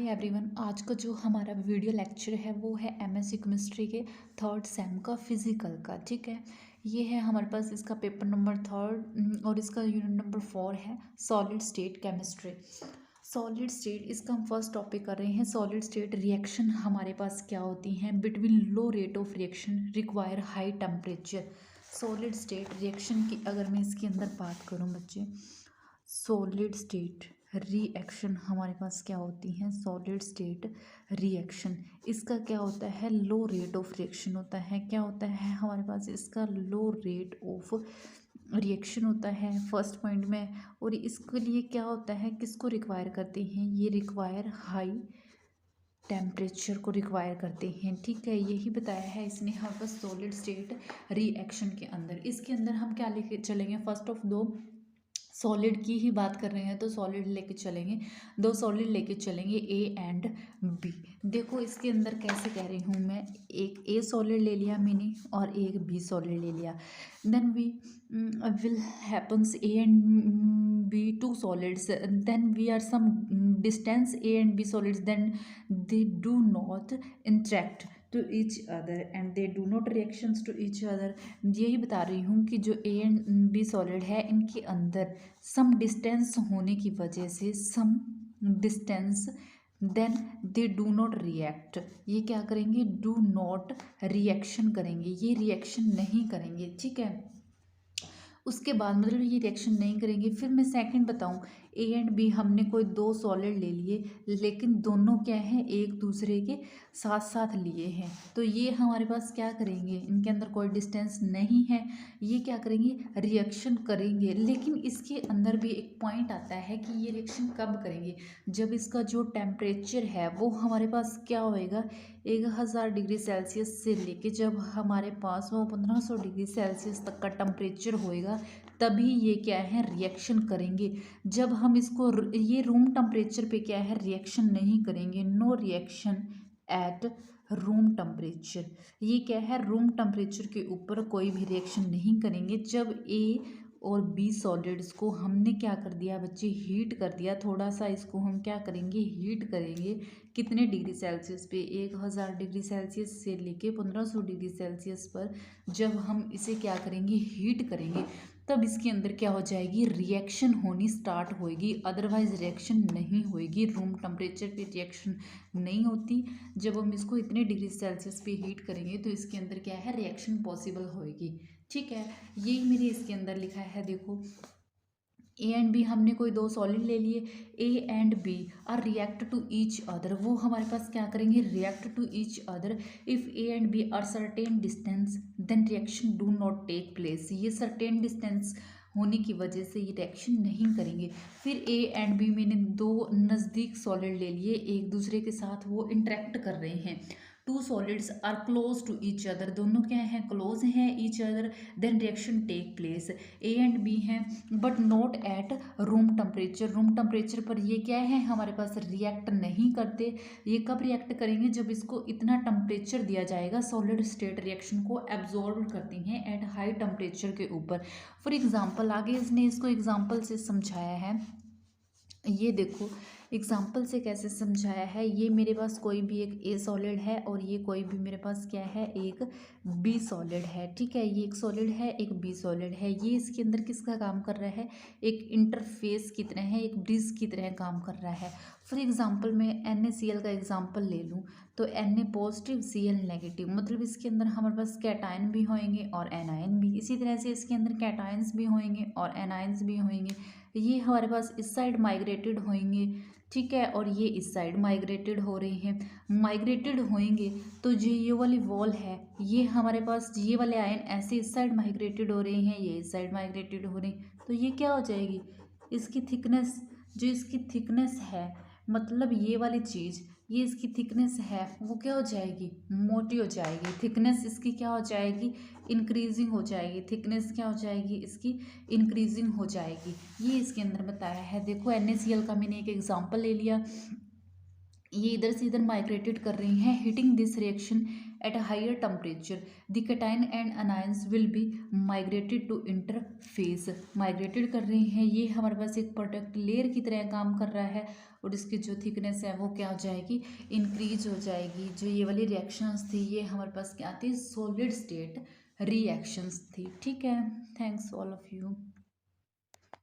Hi everyone. आज का जो हमारा वीडियो लेक्चर है वो है एमएससी केमिस्ट्री के थर्ड सेम का फिजिकल का। ठीक है, ये है हमारे पास इसका पेपर नंबर थर्ड और इसका यूनिट नंबर 4 है solid state chemistry. Solid state इसका हम फर्स्ट टॉपिक कर रहे हैं। सॉलिड स्टेट रिएक्शन हमारे पास क्या होती हैं? Between low rate of reaction require high temperature. Solid state reaction की अगर मैं इसके अंदर बात करूं बच्चे, सॉलिड स्टेट रिएक्शन हमारे पास क्या होती हैं? सॉलिड स्टेट रिएक्शन इसका क्या होता है? लो रेट ऑफ रिएक्शन होता है। क्या होता है हमारे पास? इसका लो रेट ऑफ रिएक्शन होता है फर्स्ट पॉइंट में। और इसके लिए क्या होता है, किसको रिक्वायर करते हैं? ये रिक्वायर हाई टेम्परेचर को रिक्वायर करते हैं। ठीक है, यही बताया है इसने हमारे पास सॉलिड स्टेट रिएक्शन के अंदर। इसके अंदर हम क्या लेके चलेंगे? फर्स्ट ऑफ दो सॉलिड की ही बात कर रहे हैं तो सॉलिड लेके चलेंगे, दो सॉलिड लेके चलेंगे ए एंड बी। देखो इसके अंदर कैसे कह रही हूँ मैं, एक ए सॉलिड ले लिया मैंने और एक बी सॉलिड ले लिया। Then we will happens A and B two solids, then we are some distance A and B solids, then they do not interact to each other and they do not reactions to each other. यही बता रही हूँ कि जो ए and B solid है इनके अंदर some distance होने की वजह से, some distance, then they do not react. ये क्या करेंगे? डू नॉट रिएक्शन करेंगे, ये रिएक्शन नहीं करेंगे। ठीक है, उसके बाद मतलब ये रिएक्शन नहीं करेंगे। फिर मैं सेकंड बताऊं, ए एंड बी हमने कोई दो सॉलिड ले लिए लेकिन दोनों क्या हैं? एक दूसरे के साथ साथ लिए हैं, तो ये हमारे पास क्या करेंगे? इनके अंदर कोई डिस्टेंस नहीं है, ये क्या करेंगे? रिएक्शन करेंगे। लेकिन इसके अंदर भी एक पॉइंट आता है कि ये रिएक्शन कब करेंगे? जब इसका जो टेम्परेचर है वो हमारे पास क्या होएगा? 1000 डिग्री सेल्सियस से लेके जब हमारे पास वो 1500 डिग्री सेल्सियस तक का टेम्परेचर होएगा तभी ये क्या है? रिएक्शन करेंगे। जब हम इसको ये रूम टेम्परेचर पे क्या है? रिएक्शन नहीं करेंगे। No reaction at room temperature. ये क्या है? रूम टेम्परेचर के ऊपर कोई भी रिएक्शन नहीं करेंगे। जब ए और बी सॉलिड्स को हमने क्या कर दिया बच्चे? हीट कर दिया। थोड़ा सा इसको हम क्या करेंगे? हीट करेंगे। कितने डिग्री सेल्सियस पे? 1000 डिग्री सेल्सियस से लेके 1500 डिग्री सेल्सियस पर जब हम इसे क्या करेंगे? हीट करेंगे, तब इसके अंदर क्या हो जाएगी? रिएक्शन होनी स्टार्ट होएगी। अदरवाइज रिएक्शन नहीं होएगी। रूम टेम्परेचर पे रिएक्शन नहीं होती। जब हम इसको इतने डिग्री सेल्सियस पे हीट करेंगे तो इसके अंदर क्या है? रिएक्शन पॉसिबल होएगी। ठीक है, यही मेरे इसके अंदर लिखा है। देखो ए एंड बी हमने कोई दो सॉलिड ले लिए, A and B are react to each other. वो हमारे पास क्या करेंगे? React to each other. If A and B are certain distance then reaction do not take place. ये सर्टेन डिस्टेंस होने की वजह से ये रिएक्शन नहीं करेंगे। फिर ए एंड बी मैंने दो नज़दीक सॉलिड ले लिए, एक दूसरे के साथ वो इंटरेक्ट कर रहे हैं। Two solids are close to each other, दोनों क्या हैं? क्लोज हैं each other, then reaction take place. A and B हैं but not at room temperature. Room temperature पर ये क्या है? हमारे पास रिएक्ट नहीं करते। ये कब रिएक्ट करेंगे? जब इसको इतना टेम्परेचर दिया जाएगा। सॉलिड स्टेट रिएक्शन को एब्जॉर्ब करती हैं एट हाई टेम्परेचर के ऊपर। फॉर एग्जाम्पल आगे इसने इसको एग्जाम्पल से समझाया है। ये देखो एग्जाम्पल से कैसे समझाया है। ये मेरे पास कोई भी एक ए सॉलिड है और ये कोई भी मेरे पास क्या है? एक बी सॉलिड है। ठीक है, ये एक सॉलिड है, एक बी सॉलिड है। ये इसके अंदर किसका काम कर रहा है? एक इंटरफेस की तरह है, एक ब्रिज की तरह काम कर रहा है। फॉर एग्जाम्पल मैं NaCl का एग्जाम्पल ले लूँ तो Na पॉजिटिव Cl नेगेटिव, मतलब इसके अंदर हमारे पास कैटायन भी होंगे और एनायन भी। इसी तरह से इसके अंदर कैटायंस भी होंगे और एनायंस भी होंगे। ये हमारे पास इस साइड माइग्रेटेड होंगे। ठीक है, और ये इस साइड माइग्रेटेड हो रहे हैं। माइग्रेटेड होंगे तो जो ये वाली वॉल है, ये हमारे पास ये वाले आयन ऐसे इस साइड माइग्रेटेड हो रहे हैं, ये इस साइड माइग्रेटेड हो रहे हैं, तो ये क्या हो जाएगी? इसकी थिकनेस, जो इसकी थिकनेस है, मतलब ये वाली चीज़, ये इसकी थिकनेस है, वो क्या हो जाएगी? मोटी हो जाएगी। थिकनेस इसकी क्या हो जाएगी? इंक्रीजिंग हो जाएगी। थिकनेस क्या हो जाएगी? इसकी इंक्रीजिंग हो जाएगी। ये इसके अंदर बताया है। देखो NaCl का मैंने एक एग्जांपल ले लिया। ये इधर से इधर माइग्रेटेड कर रही हैं, hitting this reaction at a higher temperature the cation and anions will be migrated to interface. Migrated कर रही हैं, ये हमारे पास एक प्रोडक्ट लेयर की तरह काम कर रहा है और इसकी जो थिकनेस है वो क्या हो जाएगी, इंक्रीज हो जाएगी। जो ये वाली रिएक्शंस थी ये हमारे पास क्या थी, सॉलिड स्टेट रिएक्शंस थी। ठीक है, थैंक्स ऑल ऑफ यू।